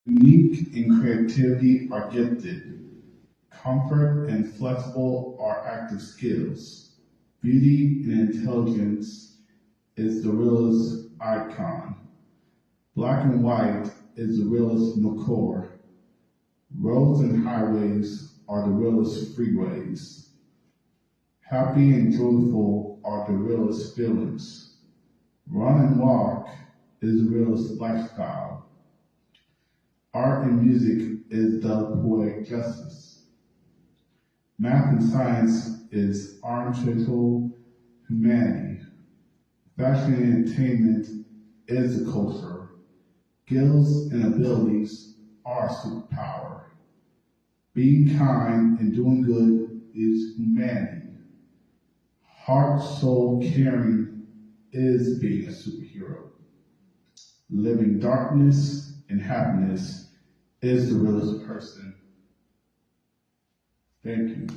Unique and creativity are gifted. Comfort and flexible are active skills. Beauty and intelligence is the realist icon. Black and white is the realist McCore. Roads and highways are the realist freeways. Happy and joyful are the realist feelings. Run and walk is the realist lifestyle. Art and music is the poetic justice. Math and science is artificial humanity. Fashion and entertainment is the culture. Skills and abilities are superpower. Being kind and doing good is humanity. Heart, soul, caring is being a superhero. Living darkness and happiness is the realest person. Thank you.